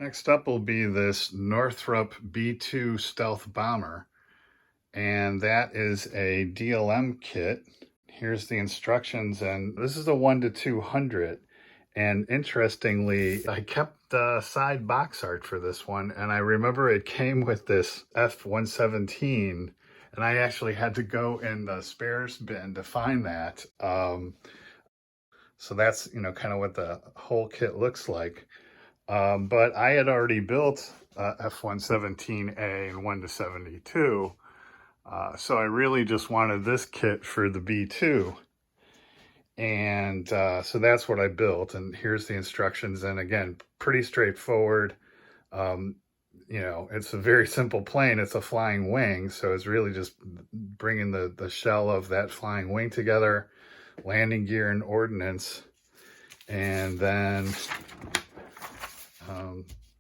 Next up will be this Northrop B-2 Stealth Bomber, and that is a DLM kit. Here's the instructions, and this is a 1 to 200. And interestingly, I kept the side box art for this one, and I remember it came with this F-117, and I actually had to go in the spares bin to find that. So that's, kind of what the whole kit looks like. But I had already built F-117A and 1 to 72, so I really just wanted this kit for the B-2. And so that's what I built, and here's the instructions. And again, pretty straightforward. It's a very simple plane. It's a flying wing, so it's really just bringing the shell of that flying wing together, landing gear and ordnance, and then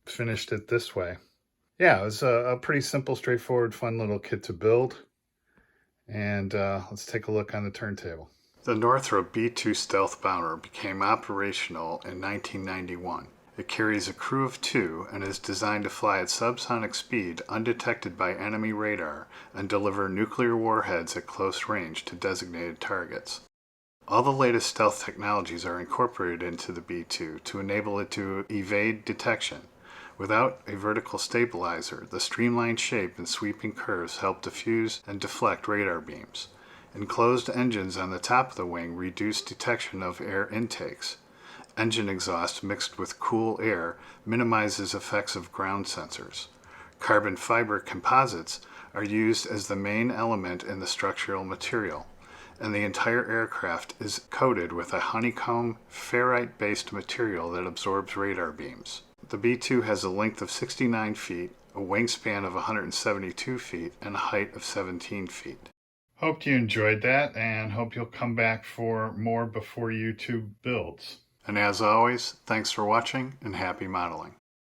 finished it this way. Yeah, it was a pretty simple, straightforward, fun little kit to build. And let's take a look on the turntable. The Northrop B-2 Stealth Bomeer became operational in 1991. It carries a crew of 2 and is designed to fly at subsonic speed undetected by enemy radar and deliver nuclear warheads at close range to designated targets. All the latest stealth technologies are incorporated into the B-2 to enable it to evade detection. Without a vertical stabilizer, the streamlined shape and sweeping curves help diffuse and deflect radar beams. Enclosed engines on the top of the wing reduce detection of air intakes. Engine exhaust mixed with cool air minimizes effects of ground sensors. Carbon fiber composites are used as the main element in the structural material, and the entire aircraft is coated with a honeycomb ferrite-based material that absorbs radar beams. The B-2 has a length of 69 feet, a wingspan of 172 feet, and a height of 17 feet. Hope you enjoyed that, and hope you'll come back for more B4 YouTube builds. And as always, thanks for watching and happy modeling.